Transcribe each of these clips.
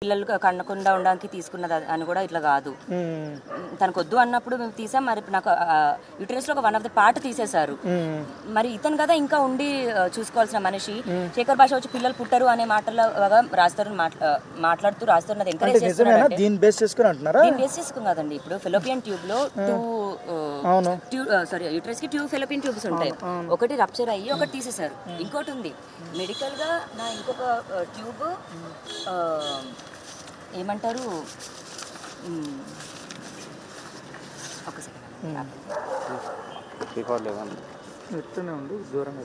పిల్లలు కనకుండా ఉండడానికి తీసుకున్నది అని కూడా ఇట్లా కాదు. తనకు వద్దు అన్నప్పుడు మేము తీసాం. మరి నాకు యూటరస్ లో ఒక వన్ ఆఫ్ ద పార్ట్ తీసేశారు. మరి ఇతను కదా ఇంకా ఉండి చూసుకోవాల్సిన మనిషి. శేఖర్ భాష వచ్చి పిల్లలు పుట్టరు అనే మాటలుగా రాస్తారు, మాట్లాడుతూ రాస్తున్నది ఎంకరేజ్ చేస్తున్నారు. దీన్ని బేస్ చేసుకుని కదండి. ఇప్పుడు ఫెలోపియన్ ట్యూబ్ లో యూటరస్ కి ఫెలోపియన్ ట్యూబ్స్ ఉంటాయి. ఒకటి రప్చర్ అయ్యి ఒకటి తీసేశారు. ఇంకోటి ఉంది మెడికల్ గా నా ఇంకొక ట్యూబ్ ఏమంటారు, ఒక సెకండ్ ఉండు దూరంగా.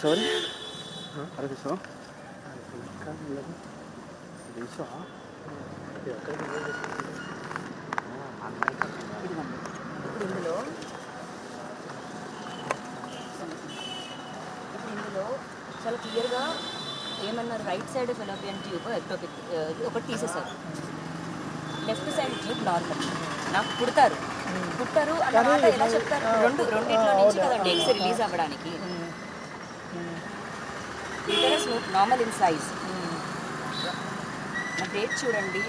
సారీ ఇందులో చాలా క్లియర్గా ఏమన్నారు, right side fallopian tube ectopic ఒకటి తీసేశారు, లెఫ్ట్ సైడ్ ట్యూబ్ నార్మల్. నాకు పుడతారు అన్నమాట ఎలా చెప్తారు? రెండిట్లో నుంచి కదండి ఎగ్స్ రిలీజ్ అవ్వడానికి. Uterus normal in size. నా డేట్ చూడండి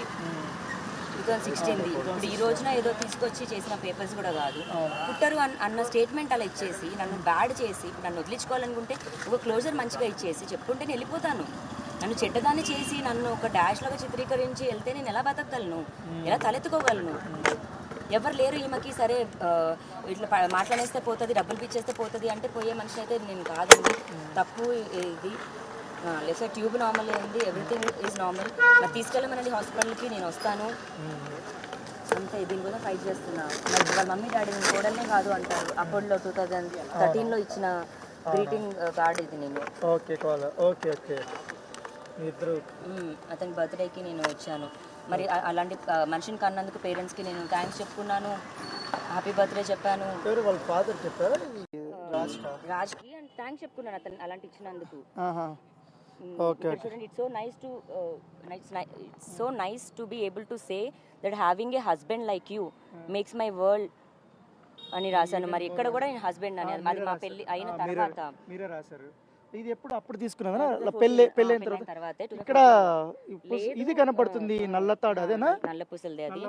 2016. ఇప్పుడు ఈ రోజున ఏదో తీసుకొచ్చి చేసిన పేపర్స్ కూడా కాదు. పుట్టరు అన్న స్టేట్మెంట్ అలా ఇచ్చేసి నన్ను బ్యాడ్ చేసి నన్ను వదిలించుకోవాలనుకుంటే ఒక క్లోజర్ మంచిగా ఇచ్చేసి చెప్పుకుంటే నేను వెళ్ళిపోతాను. నన్ను చెడ్డదాన్ని చేసి నన్ను ఒక డాష్లాగా చిత్రీకరించి వెళ్తే నేను ఎలా బతకగలను, ఎలా తలెత్తుకోగలను? ఎవరు లేరు ఈమెకి. సరే ఇట్లా మాట్లాడేస్తే పోతుంది, డబ్బులు పిచ్చేస్తే పోతుంది అంటే పోయే మనిషి అయితే నేను కాదండి. తప్పు ఇది. లెఫ్ట్ సైడ్ ట్యూబ్ నార్మల్ ఉంది, ఎవ్రీథింగ్ ఈజ్ నార్మల్. నాకు తీసుకెళ్ళమనండి హాస్పిటల్కి, నేను వస్తాను అంతే. దీని కూడా ఫైట్ చేస్తున్నా. నాకు వాళ్ళ మమ్మీ డాడీ నేను కోడలనే కాదు అంటారు. అప్పట్లో 2013లో ఇచ్చిన గ్రీటింగ్ కార్డ్ ఇది. నేను అతని బర్త్డేకి నేను వచ్చాను. మరి అలాంటి మనిషిని కన్నందుకు పేరెంట్స్కి నేను థ్యాంక్స్ చెప్పుకున్నాను, హ్యాపీ బర్త్డే చెప్పాను. రాజ్కి అండ్ థ్యాంక్స్ చెప్పుకున్నాను అతను అలాంటి ఇచ్చినందుకు. చూడండి, it's so nice to be able to say that having a husband like you makes my world అని రాశాను. మరి ఇక్కడ కూడా నేను హస్బెండ్ అని, అది మా పెళ్లి అయిన తర్వాత. మీరే రాశారు ఇది? ఎప్పుడు అప్పుడు తీసుకున్నారా? పెళ్ళైన తర్వాత ఇక్కడ ఇది కనపడుతుంది నల్లతాడు, అదేనా? నల్ల పూసలది అది.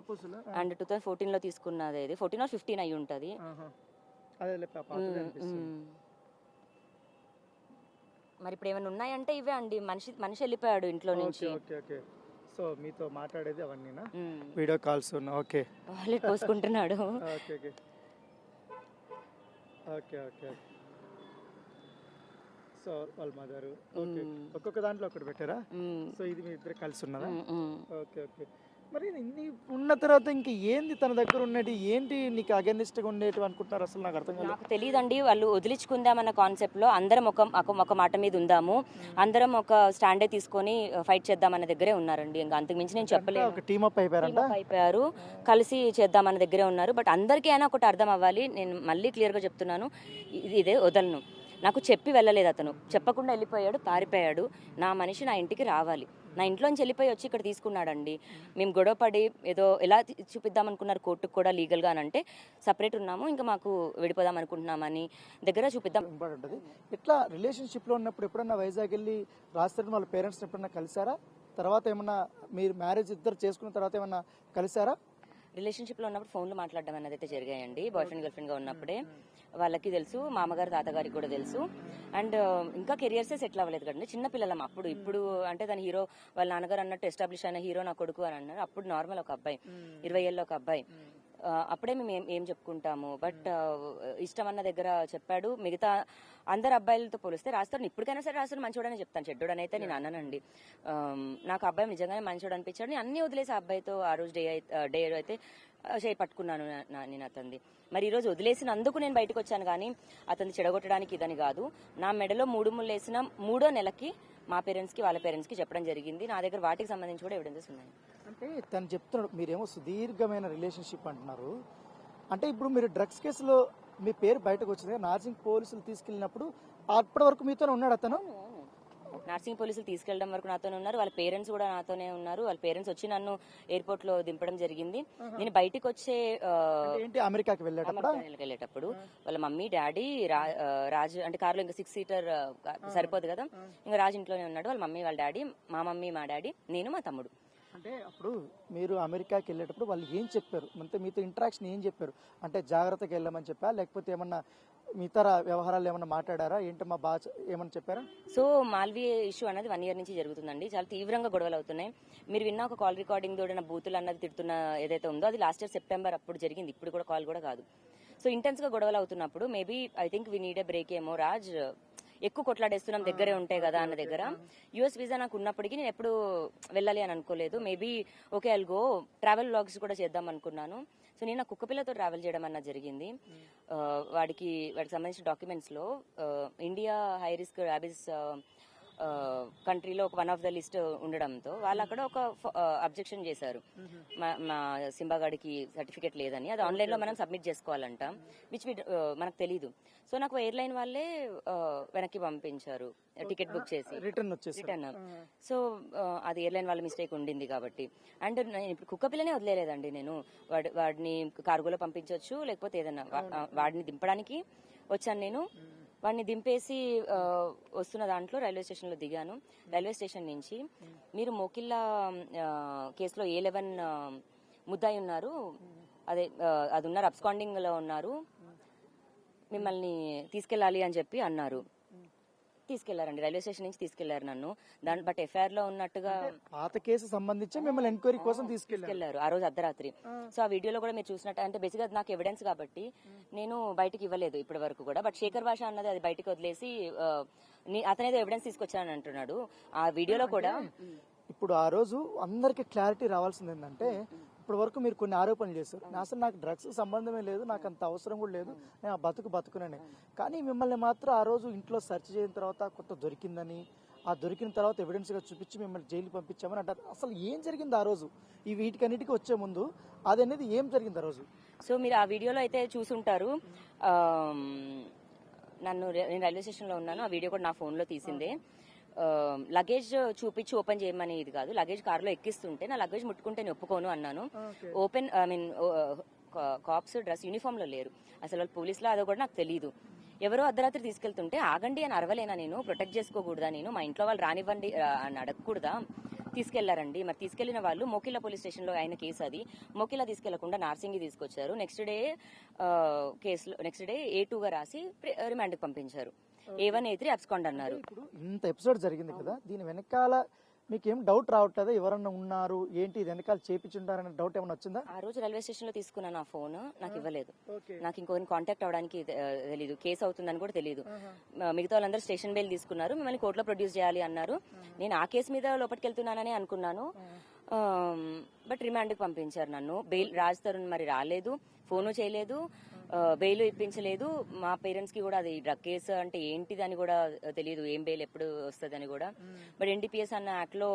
అండ్ 2014లో తీసుకున్నది. ఇది 14 or 15 అయి ఉంటుంది. మరి ఇప్పుడు ఏమైనా ఉన్నాయంటే ఇవే అండి. మనిషి వెళ్ళిపోయాడు ఇంట్లో నుంచి. సో మీతో మాట్లాడేది అవన్నీనా? వీడియో కాల్స్ ఓకే, వాళ్ళే పోసుకుంటున్నాడు. సో వాళ్ళ మదరు ఒక్కొక్క దాంట్లో ఒకటి పెట్టారా? సో ఇది మీ ఇద్దరు కలిసి ఉన్నదా? ఓకే. మరి ఇన్ని ఉన్న తర్వాత ఇంక ఏంది తన దగ్గర ఉన్నది ఏంటి నీకు అగెనిస్ట్గా ఉండేవి అనుకుంటున్నారు? అసలు నాకు అర్థం కాదు. నాకు తెలియదండి. వాళ్ళు వదిలించుకుందామన్న కాన్సెప్ట్లో అందరం ఒక మాట మీద ఉందాము, అందరం ఒక స్టాండే తీసుకొని ఫైట్ చేద్దామన్న దగ్గరే ఉన్నారండి. ఇంకా అంతకుమించి నేను చెప్పలేను. ఒక టీమ్ అప్ అయిపోయారు, కలిసి చేద్దామన్న దగ్గరే ఉన్నారు. బట్ అందరికీ అయినా ఒకటి అర్థం అవ్వాలి. నేను మళ్ళీ క్లియర్గా చెప్తున్నాను, ఇదే వదలను. నాకు చెప్పి వెళ్ళలేదు అతను, చెప్పకుండా వెళ్ళిపోయాడు, పారిపోయాడు. నా మనిషి నా ఇంటికి రావాలి. నా ఇంట్లోంచి వెళ్ళిపోయి వచ్చి ఇక్కడ తీసుకున్నాడండి. మేము గొడవపడి ఏదో ఎలా చూపిద్దాం అనుకున్నారు కోర్టుకు కూడా లీగల్గా అని అంటే సపరేట్ ఉన్నాము, ఇంకా మాకు విడిపోదాం అనుకుంటున్నామని దగ్గర చూపిద్దాం. ఇట్లా రిలేషన్షిప్లో ఉన్నప్పుడు ఎప్పుడన్నా వైజాగ్ వెళ్ళి రాస్తారు వాళ్ళ పేరెంట్స్ ఎప్పుడన్నా కలిసారా? తర్వాత ఏమన్నా మీరు మ్యారేజ్ ఇద్దరు చేసుకున్న తర్వాత ఏమన్నా కలిసారా? రిలేషన్షిప్లో ఉన్నప్పుడు ఫోన్లో మాట్లాడడం అనేది అయితే జరిగాయండి. బాయ్ ఫ్రెండ్ గర్ల్ ఫ్రెండ్గా ఉన్నప్పుడే. వాళ్ళకి తెలుసు, మామగారు తాతగారికి కూడా తెలుసు. అండ్ ఇంకా కెరియర్సే సెటిల్ అవ్వలేదు కదండి, చిన్న పిల్లలం అప్పుడు. ఇప్పుడు అంటే తన హీరో వాళ్ళ నాన్నగారు అన్నట్టు ఎస్టాబ్లిష్ అయిన హీరో నా కొడుకు అని అన్నారు. అప్పుడు నార్మల్ ఒక అబ్బాయి, 20 ఏళ్ళ ఒక అబ్బాయి. అప్పుడే మేము ఏం చెప్పుకుంటాము. బట్ ఇష్టం అన్న దగ్గర చెప్పాడు. మిగతా అందరు అబ్బాయిలతో పోలిస్తే రాస్తాను ఇప్పటికైనా సరే రాస్తాను మంచోడనే చెప్తాను, చెడ్డోడని అయితే నేను అన్నానండి. నాకు అబ్బాయి నిజంగానే మంచోడు అనిపించాడు. నేను అన్ని వదిలేసి అబ్బాయితో ఆ రోజు డే అయితే చేయి పట్టుకున్నాను నేను అతనిది. మరి ఈరోజు వదిలేసినందుకు నేను బయటకు వచ్చాను, కానీ అతన్ని చెడగొట్టడానికి ఇదని కాదు. నా మెడలో 3 ముళ్ళు వేసిన 3వ నెలకి మా పేరెంట్స్కి వాళ్ళ పేరెంట్స్కి చెప్పడం జరిగింది. నా దగ్గర వాటికి సంబంధించి కూడా ఎవిడెన్సెస్ ఉన్నాయి. అంటే తను చెప్తున్నాడు మీరేమో సుదీర్ఘమైన రిలేషన్షిప్ అంటున్నారు. అంటే ఇప్పుడు మీరు డ్రగ్స్ కేసులో మీ పేరు బయటకు వచ్చింది, నార్సింగ్ పోలీసులు తీసుకెళ్ళినప్పుడు అప్పటి వరకు మీతోనే ఉన్నాడు అతను? నార్సింగ్ పోలీసులు తీసుకెళ్లడం వరకు నాతోనే ఉన్నారు, వాళ్ళ పేరెంట్స్ కూడా నాతోనే ఉన్నారు. వాళ్ళ పేరెంట్స్ వచ్చి నన్ను ఎయిర్పోర్ట్ లో దింపడం జరిగింది. నేను బయటికి వచ్చే ఏంటి అమెరికాకి వెళ్ళేటప్పుడు వాళ్ళ మమ్మీ డాడీ రాజు అంటే కారులో ఇంకా 6 సీటర్ సరిపోదు కదా, ఇంకా రాజు ఇంట్లోనే ఉన్నాడు. వాళ్ళ మమ్మీ వాళ్ళ డాడీ, మా మమ్మీ మా డాడీ, నేను మా తమ్ముడు. అంటే అప్పుడు మీరు అమెరికాకి వెళ్ళేటప్పుడు వాళ్ళు ఏం చెప్పారు, మీతో ఇంటరాక్షన్ ఏం చెప్పారు? అంటే జాగ్రత్తగా వెళ్ళమని చెప్పా, లేకపోతే ఏమన్నా ఇతర వ్యవహారాలు ఏమన్నా మాట్లాడారా? ఏంటమ్మా బాగా ఏమన్నా చెప్పారా? సో మాల్వీ ఇష్యూ అనేది 1 year నుంచి జరుగుతుందండి. చాలా తీవ్రంగా గొడవలు అవుతున్నాయి. మీరు విన్న ఒక కాల్ రికార్డింగ్ తోడిన బూతులు అన్నది తిడుతున్న ఏదైతే ఉందో అది లాస్ట్ ఇయర్ సెప్టెంబర్ అప్పుడు జరిగింది. ఇప్పుడు కూడా కాల్ కూడా కాదు. సో ఇంటెన్స్ గా గొడవలు అవుతున్నప్పుడు maybe I think we need a break ఏమో, రాజ్ ఎక్కువ కొట్లాడేస్తున్నాం దగ్గరే ఉంటాయి కదా అన్న దగ్గర. యుఎస్ వీసా నాకు ఉన్నప్పటికీ నేను ఎప్పుడు వెళ్ళాలి అని అనుకోలేదు. Maybe okay I'll go, travel vlogs కూడా చేద్దాం అనుకున్నాను. సో నేను నా కుక్కపిల్లతో ట్రావెల్ చేయడం అన్నది జరిగింది. వాడికి సంబంధించిన డాక్యుమెంట్స్ లో ఇండియా హై రిస్క్ ర్యాబిస్ కంట్రీలో ఒక 1 of the లిస్ట్ ఉండడంతో వాళ్ళు అక్కడ ఒక అబ్జెక్షన్ చేశారు, మా సింబాగాడికి సర్టిఫికేట్ లేదని. అది ఆన్లైన్ లో మనం సబ్మిట్ చేసుకోవాలంట, విచ్ మనకు తెలీదు. సో నాకు ఎయిర్లైన్ వాళ్ళే వెనక్కి పంపించారు టికెట్ బుక్ చేసి రిటర్న్. సో అది ఎయిర్లైన్ వాళ్ళ మిస్టేక్ ఉండింది కాబట్టి. అండ్ నేను ఇప్పుడు కుక్కపిల్లనే వదిలేదండి. నేను వాడిని కార్గోలో పంపించవచ్చు, లేకపోతే ఏదైనా వాడిని దింపడానికి వచ్చాను. నేను వాడిని దింపేసి వస్తున్న దాంట్లో రైల్వే స్టేషన్ లో దిగాను. రైల్వే స్టేషన్ నుంచి మీరు మోకిల్లా కేసులో A11 ముద్దాయి ఉన్నారు, అది ఉన్నారు, అబ్స్కాండింగ్ లో ఉన్నారు, మిమ్మల్ని తీసుకెళ్లాలి అని చెప్పి అన్నారు. తీసుకెళ్లారండి, రైల్వే స్టేషన్ నుంచి తీసుకెళ్లారు నన్ను. బట్ ఎఫ్ఐఆర్ లో ఉన్నట్టుగా పాత కేసు సంబంధించి మిమ్మల్ని ఎంక్వైరీ కోసం తీసుకెళ్లారు ఆ రోజు అర్ధరాత్రి. సో ఆ వీడియోలో కూడా మీరు చూసినట్టు, అంటే బేసిక్ గా నాకు ఎవిడెన్స్ కాబట్టి నేను బయటకి ఇవ్వలేదు ఇప్పటి వరకు కూడా. బట్ శేఖర్ భాష అన్నది అది బయటకు వదిలేసి అతనేదో ఎవిడెన్స్ తీసుకొచ్చానని అంటున్నాడు ఆ వీడియోలో కూడా. ఇప్పుడు ఆ రోజు అందరికి క్లారిటీ రావాల్సింది ఏంటంటే, ఇప్పటి వరకు మీరు కొన్ని ఆరోపణలు చేశారు, అసలు నాకు డ్రగ్స్ సంబంధమే లేదు, నాకు అంత అవసరం కూడా లేదు, నేను ఆ బతుకునని. కానీ మిమ్మల్ని మాత్రం ఆ రోజు ఇంట్లో సెర్చ్ చేసిన తర్వాత కొత్త దొరికిందని, ఆ దొరికిన తర్వాత ఎవిడెన్స్ గా చూపించి మిమ్మల్ని జైలు పంపించామని అంటారు. అసలు ఏం జరిగింది ఆ రోజు? ఈ వీటికన్నిటికీ వచ్చే ముందు అది అనేది ఏం జరిగింది ఆ రోజు? సో మీరు ఆ వీడియోలో అయితే చూసుంటారు, నేను రైల్వే స్టేషన్ లో ఉన్నాను. ఆ వీడియో కూడా నా ఫోన్ లో తీసిందే. లగేజ్ చూపించి ఓపెన్ చేయమని ఇది కాదు, లగేజ్ కారులో ఎక్కిస్తుంటే నా లగేజ్ ముట్టుకుంటే నేను ఒప్పుకోను అన్నాను. ఓపెన్ కాప్స్ డ్రెస్ యూనిఫామ్ లో లేరు, అసలు వాళ్ళు పోలీసులో అదో కూడా నాకు తెలియదు. ఎవరో అర్ధరాత్రి తీసుకెళ్తుంటే ఆగండి అని అరవలేనా నేను? ప్రొటెక్ట్ చేసుకోకూడదా నేను? మా ఇంట్లో వాళ్ళు రానివ్వండి అని అడగకూడదా? తీసుకెళ్లారండి. మరి తీసుకెళ్లిన వాళ్ళు మోకిలా పోలీస్ స్టేషన్ లో అయిన కేసు అది. మోకిలా తీసుకెళ్లకుండా నార్సింగి తీసుకొచ్చారు. నెక్స్ట్ డే A2 గా రాసి రిమాండ్ కి పంపించారు. A1 A3 అబ్స్కాండ్ అన్నారు. ఇప్పుడు ఇంత ఎపిసోడ్ జరిగింది కదా, దీని వెనకాల మీకేం డౌట్ రావట్లేదా? ఎవరన్నా ఉన్నారు ఏంటి ఇది వెనకాల చేపించుంటారనే డౌట్ ఏమైనా వచ్చిందా? ఆ రోజు రైల్వే స్టేషన్ లో తీసుకున్న నా ఫోన్ నాకు ఇవ్వలేదు. నాకు ఇంకొకరిని కాంటాక్ట్ అవడానికి తెలీదు, కేసు అవుతుందని కూడా తెలియదు. మిగతా వాళ్ళందరూ స్టేషన్ బెయిల్ తీసుకున్నారు, మిమ్మల్ని కోర్టులో ప్రొడ్యూస్ చేయాలి అన్నారు. నేను ఆ కేసు మీద లోపలికి వెళ్తున్నానని అనుకున్నాను. బట్ రిమాండ్ కి పంపించారు నన్ను. బెయిల్ రాజ్ తరుణ్ మరి రాలేదు, ఫోను చేయలేదు, బెయిల్ ఇప్పించలేదు. మా పేరెంట్స్ కి కూడా అది డ్రగ్ కేసు అంటే ఏంటిది అని కూడా తెలియదు, ఏం బెయిల్ ఎప్పుడు వస్తుంది అని కూడా. బట్ NDPS అన్న యాక్ట్ లో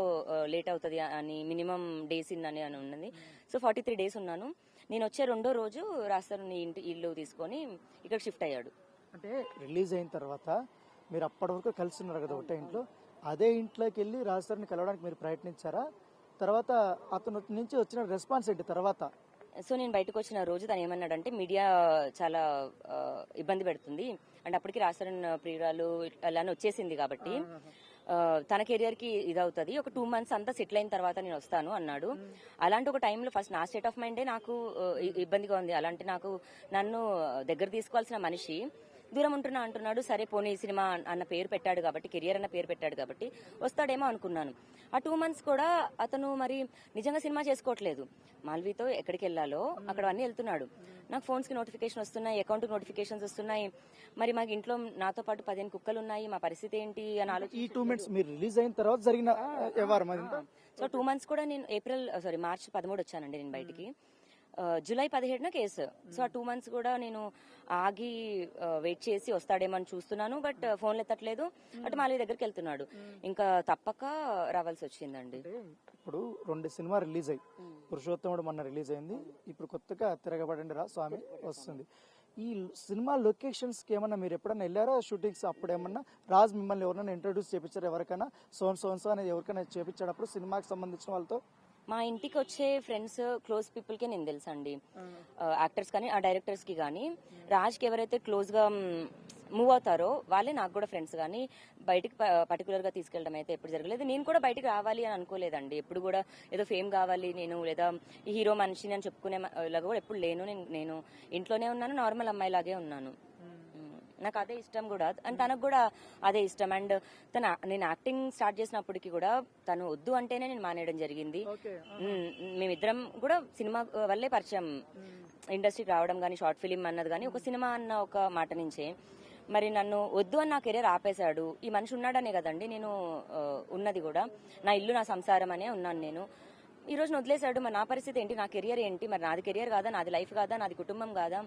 లేట్ అవుతుంది అని, మినిమం డేస్ ఇన్ అని ఉన్నది. సో 43 days ఉన్నాను. నేను వచ్చే 2వ రోజు రాస్తారు నీ ఇల్లు తీసుకొని ఇక్కడ షిఫ్ట్ అయ్యాడు. అంటే రిలీజ్ అయిన తర్వాత మీరు అప్పటి వరకు కలిసి ఉన్నారు కదా ఒకటే ఇంట్లో, అదే ఇంట్లోకి వెళ్ళి రాజస్థాన్ని కలవడానికి మీరు ప్రయత్నించారా? తర్వాత అతను నుంచి వచ్చిన రెస్పాన్స్ ఏంటి తర్వాత? సో నేను బయటకు వచ్చిన రోజు తను ఏమన్నాడంటే, మీడియా చాలా ఇబ్బంది పెడుతుంది అంటే అప్పటికి రాజస్థాన్ ప్రియురాలు అలానే వచ్చేసింది కాబట్టి తన కెరియర్ కి ఇదవుతుంది, ఒక 2 months అంతా సెటిల్ అయిన తర్వాత నేను వస్తాను అన్నాడు. అలాంటి ఒక టైంలో ఫస్ట్ నా స్టేట్ ఆఫ్ మైండే నాకు ఇబ్బందిగా ఉంది. అలాంటి నన్ను దగ్గర తీసుకోవాల్సిన మనిషి దూరం ఉంటున్నా అంటున్నాడు. సరే పోనీ సినిమా అన్న పేరు పెట్టాడు కాబట్టి, కెరియర్ అన్న పేరు పెట్టాడు కాబట్టి వస్తాడేమో అనుకున్నాను. ఆ 2 months కూడా అతను మరి నిజంగా సినిమా చేసుకోవట్లేదు. మాల్వీతో ఎక్కడికి వెళ్ళాలో అక్కడ అన్నీ వెళ్తున్నాడు. నాకు ఫోన్స్ కి నోటిఫికేషన్ వస్తున్నాయి, అకౌంట్ కి నోటిఫికేషన్స్ వస్తున్నాయి. మరి మాకు ఇంట్లో నాతో పాటు 15 కుక్కలు ఉన్నాయి, మా పరిస్థితి ఏంటి అని ఆలోచించి ఈ 2 months మీరు రిలీజ్ అయిన తర్వాత జరిగిన వ్యవహారం. సో 2 months కూడా నేను మార్చి 13 వచ్చానండి నేను బయటికి. July 17న case. సో ఆ 2 months కూడా నేను ఆగి వెయిట్ చేసి వస్తాడేమో అని చూస్తున్నాను. బట్ ఫోన్లు ఎత్తట్లేదు, అటు మాలి దగ్గరికి వెళ్తున్నాడు. ఇంకా తప్పక రావాల్సి వచ్చిందండి. ఇప్పుడు 2 సినిమా రిలీజ్ అయ్యి, పురుషోత్తముడు మొన్న రిలీజ్ అయింది, ఇప్పుడు కొత్తగా తిరగబడండి రా స్వామి వస్తుంది. ఈ సినిమా లొకేషన్స్కి ఏమన్నా మీరు ఎప్పుడైనా వెళ్ళారా షూటింగ్స్ అప్పుడు ఏమన్నా రాజ్ మిమ్మల్ని ఎవరైనా ఇంట్రడ్యూస్ చేయించారు ఎవరికైనా సోన్సో అనేది ఎవరికైనా చేయించేటప్పుడు సినిమాకి సంబంధించిన వాళ్ళతో? మా ఇంటికి వచ్చే ఫ్రెండ్స్ క్లోజ్ పీపుల్కే నేను తెలుసు అండి, యాక్టర్స్ కానీ ఆ డైరెక్టర్స్ కి కానీ. రాజ్కి ఎవరైతే క్లోజ్ గా మూవ్ అవుతారో వాళ్ళే నాకు కూడా ఫ్రెండ్స్, కానీ బయటికి పర్టికులర్ గా తీసుకెళ్ళడం అయితే ఎప్పుడు జరగలేదు. నేను కూడా బయటికి రావాలి అని అనుకోలేదండి ఎప్పుడు కూడా, ఏదో ఫేమ్ కావాలి నేను లేదా ఈ హీరో మనిషిని అని చెప్పుకునే లాగా కూడా ఎప్పుడు లేను. నేను ఇంట్లోనే ఉన్నాను, నార్మల్ అమ్మాయిలాగే ఉన్నాను. నాకు అదే ఇష్టం కూడా, అండ్ తనకు కూడా అదే ఇష్టం. అండ్ నేను యాక్టింగ్ స్టార్ట్ చేసినప్పటికీ కూడా తను వద్దు అంటేనే నేను మానేయడం జరిగింది. మేమిద్దరం కూడా సినిమా వల్లే పరిచయం, ఇండస్ట్రీకి రావడం కానీ షార్ట్ ఫిలిం అన్నది కానీ ఒక సినిమా అన్న ఒక మాట నుంచే. మరి నన్ను వద్దు అని నా కెరీర్ ఆపేశాడు. ఈ మనిషి ఉన్నాడనే కదండి నేను ఉన్నది కూడా, నా ఇల్లు నా సంసారం అనే ఉన్నాను నేను. ఈ రోజు వదిలేశాడు, మరి నా పరిస్థితి ఏంటి, నా కెరియర్ ఏంటి, మరి నాది కెరియర్ కాదా, నాది లైఫ్ కాదా, నాది కుటుంబం కాదా?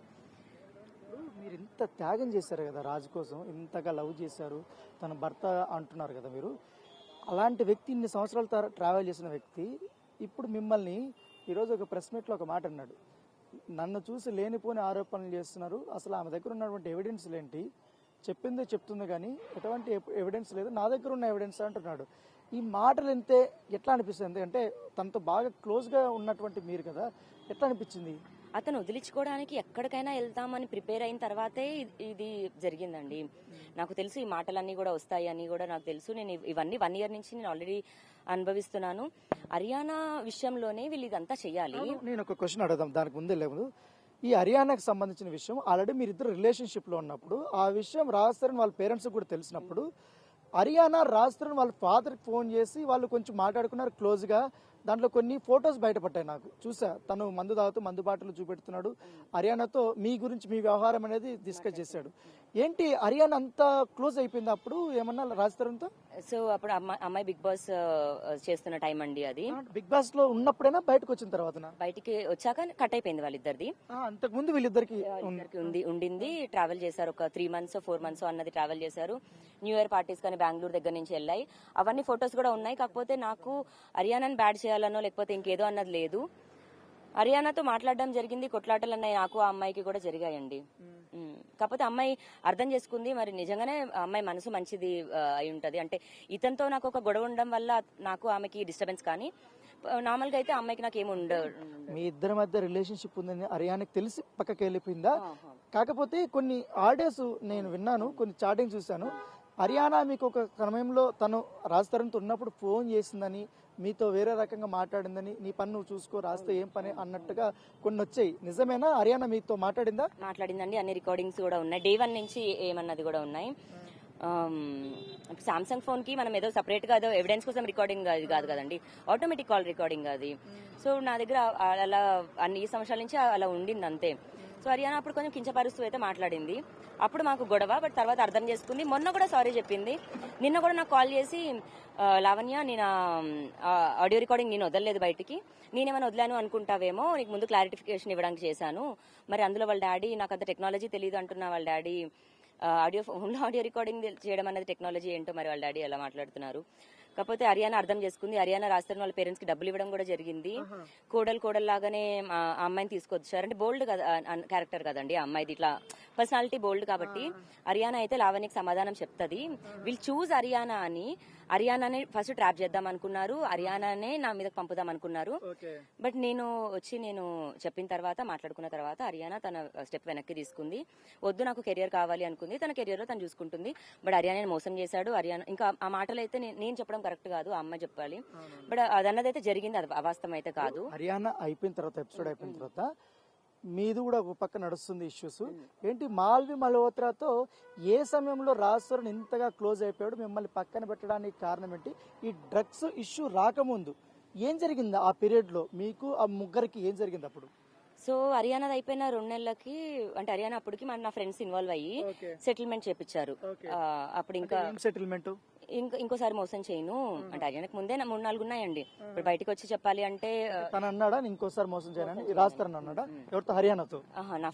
మీరు ఇంత త్యాగం చేశారు కదా రాజు కోసం, ఇంతగా లవ్ చేశారు, తన భర్త అంటున్నారు కదా మీరు. అలాంటి వ్యక్తి, ఇన్ని సంవత్సరాలు ట్రావెల్ చేసిన వ్యక్తి ఇప్పుడు మిమ్మల్ని ఈరోజు ఒక ప్రెస్ మీట్లో ఒక మాట అన్నాడు, నన్ను చూసి లేనిపోని ఆరోపణలు చేస్తున్నారు, అసలు ఆమె దగ్గర ఉన్నటువంటి ఎవిడెన్స్ ఏంటి, చెప్పిందే చెప్తుంది కానీ ఎటువంటి ఎవిడెన్స్ లేదు, నా దగ్గర ఉన్న ఎవిడెన్స్ అంటున్నాడు. ఈ మాటలు ఎంతే ఎట్లా అనిపిస్తుంది, అంటే తనతో బాగా క్లోజ్గా ఉన్నటువంటి మీరు కదా, ఎట్లా అనిపించింది? అతను వదిలించుకోవడానికి ఎక్కడికైనా వెళ్తామని ప్రిపేర్ అయిన తర్వాతే ఇది జరిగిందండి. నాకు తెలుసు ఈ మాటలన్నీ కూడా వస్తాయి అని కూడా నాకు తెలుసు. నేను ఇవన్నీ 1 year నుంచి నేను ఆల్రెడీ అనుభవిస్తున్నాను. హర్యానా విషయంలోనే వీళ్ళు ఇదంతా చెయ్యాలి. నేను ఒక క్వశ్చన్ అడుగుదాం దానికి ముందే లేదు. ఈ హర్యానాకి సంబంధించిన విషయం ఆల్రెడీ మీరిద్దరు రిలేషన్షిప్ లో ఉన్నప్పుడు ఆ విషయం రాజ్ తరుణ్ వాళ్ళ పేరెంట్స్ కూడా తెలిసినప్పుడు హర్యానా రాజ్ తరుణ్ వాళ్ళ ఫాదర్కి ఫోన్ చేసి వాళ్ళు కొంచెం మాట్లాడుకున్నారు క్లోజ్గా. దాంట్లో కొన్ని ఫొటోస్ బయటపడ్డాయి, నాకు చూసా. తను మందు తాగుతూ మందు బాటలు చూపెడుతున్నాడు, హర్యానాతో మీ గురించి మీ వ్యవహారం అనేది డిస్కస్ చేశాడు. ఏంటి హర్యానా అంతా క్లోజ్ అయిపోయింది అప్పుడు ఏమన్నా రాజ్ తరుణ్తో? సో అప్పుడు అమ్మాయి బిగ్ బాస్ చేస్తున్న టైం అండి అది. బిగ్ బాస్ లో ఉన్నప్పుడైనా బయటకు వచ్చిన తర్వాత? బయటికి వచ్చాక కట్ అయిపోయింది వాళ్ళిద్దరిది. అంతకు ముందు వీళ్ళిద్దరికి ఉండింది. ట్రావెల్ చేశారు, ఒక 3 months 4 months అన్నది ట్రావెల్ చేశారు. న్యూ ఇయర్ పార్టీస్ కానీ బెంగళూరు దగ్గర నుంచి వెళ్ళాయి. అవన్నీ ఫొటోస్ కూడా ఉన్నాయి. కాకపోతే నాకు హర్యానాని బ్యాడ్ చేయాలనో లేకపోతే ఇంకేదో అన్నది లేదు. హర్యానాతో మాట్లాడడం జరిగింది, కొట్లాటలు అన్నాయి నాకు ఆ అమ్మాయికి కూడా జరిగాయండి. కాకపోతే అమ్మాయి అర్థం చేసుకుంది, మరి నిజంగానే అమ్మాయి మనసు మంచిది అయి ఉంటది. అంటే ఇతనితో నాకు ఒక గొడవ ఉండడం వల్ల నాకు ఆమెకి డిస్టర్బెన్స్, కానీ నార్మల్ గా అయితే అమ్మాయికి నాకు ఏమి మీ ఇద్దరి మధ్య రిలేషన్షిప్ ఉందని హర్యానాకి తెలిసి పక్కకి వెళ్ళిపోయిందా? కాకపోతే కొన్ని ఆడియోస్ నేను విన్నాను, కొన్ని చాటింగ్ చూశాను. హర్యానా మీకు ఒక సమయంలో తను రాజ్ తరుణ్తో ఉన్నప్పుడు ఫోన్ చేసిందని, మీతో వేరే రకంగా మాట్లాడిందని, నీ పని నువ్వు చూసుకో రాస్తే ఏం పని అన్నట్టుగా కొన్ని వచ్చాయి. నిజమేనా? హర్యానా మీతో మాట్లాడిందండి. అన్ని రికార్డింగ్స్ కూడా ఉన్నాయి, డే 1 నుంచి ఏమన్నది కూడా ఉన్నాయి. సామ్సంగ్ ఫోన్ కి మనం ఏదో సపరేట్ గా ఏదో ఎవిడెన్స్ కోసం రికార్డింగ్ అది కాదు కదండి, ఆటోమేటిక్ కాల్ రికార్డింగ్ అది. సో నా దగ్గర అలా అన్ని సంవత్సరాల నుంచి అలా ఉండింది అంతే. సో హర్యానా అప్పుడు కొంచెం కించపరుస్తూ అయితే మాట్లాడింది. అప్పుడు మాకు గొడవ, బట్ తర్వాత అర్థం చేసుకుంది. మొన్న కూడా సారీ చెప్పింది. నిన్న కూడా నాకు కాల్ చేసి, లావణ్య నేను ఆడియో రికార్డింగ్ నేను వదలలేదు బయటికి, నేనేమైనా వదిలాను అనుకుంటావేమో, నీకు ముందు క్లారిఫికేషన్ ఇవ్వడానికి చేశాను. మరి అందులో వాళ్ళ డాడీ నాకు అంత టెక్నాలజీ తెలియదు అంటున్నా, వాళ్ళ డాడీ ఆడియో రికార్డింగ్ చేయడం అనేది టెక్నాలజీ ఏంటో మరి వాళ్ళ డాడీ ఎలా మాట్లాడుతున్నారు. కాకపోతే హర్యానా అర్థం చేసుకుంది. హర్యానా రాజ్ తరుణ్ వాళ్ళ పేరెంట్స్ కి డబ్బులు ఇవ్వడం కూడా జరిగింది. కోడలు లాగానే ఆ అమ్మాయిని తీసుకొచ్చారు. అంటే బోల్డ్ కదా క్యారెక్టర్ కదండి ఆ అమ్మాయిది, ఇట్లా పర్సనాలిటీ బోల్డ్ కాబట్టి హర్యానా అయితే లావణ్యకి సమాధానం చెప్తుంది. వీళ్ళు చూజ్ హర్యానా అని, హర్యానానే ఫస్ట్ ట్రాప్ చేద్దాం అనుకున్నారు, హర్యానానే నా మీద పంపుదాం అనుకున్నారు. బట్ నేను చెప్పిన తర్వాత, మాట్లాడుకున్న తర్వాత హర్యానా తన స్టెప్ వెనక్కి తీసుకుంది. వద్దు నాకు కెరియర్ కావాలి అనుకుంది, తన కెరియర్ లో తను చూసుకుంటుంది. బట్ హర్యానా మోసం చేశాడు. హర్యానా ఇంకా ఆ మాటలు అయితే నేను చెప్పడం కరెక్ట్ కాదు, ఆ అమ్మాయి చెప్పాలి. బట్ అదన్నదైతే జరిగింది, అది అవాస్తవం అయితే కాదు. హర్యానా అయిపోయిన తర్వాత, ఎపిసోడ్ అయిపోయిన తర్వాత మీది కూడా ఒక పక్క నడుస్తుంది ఇష్యూస్. ఏంటి మాల్వి మల్హోత్రాతో ఏ సమయంలో రాజ్ తరుణ్ ఇంతగా క్లోజ్ అయిపోయాడు, మిమ్మల్ని పక్కన పెట్టడానికి కారణం ఏంటి? ఈ డ్రగ్స్ ఇష్యూ రాకముందు ఏం జరిగింది ఆ పీరియడ్ లో, మీకు ఆ ముగ్గురికి ఏం జరిగింది అప్పుడు? సో హర్యానాది అయిపోయిన 2 నెలలకి, అంటే హర్యానా అప్పటికి నా ఫ్రెండ్స్ ఇన్వాల్వ్ అయ్యి సెటిల్మెంట్ చేపించారు. అప్పుడు ఇంకా సెటిల్మెంట్ ఇంకోసారి మోసం చేయను అంటే హర్యానాకి ముందే 3-4 ఉన్నాయండి. ఇప్పుడు బయటకు వచ్చి చెప్పాలి అంటే తను అన్నాడా ఇంకోసారి మోసం చేయనని రాజ్ తరుణ్ అన్నాడా? ఎవరితో? హర్యానాతో? నా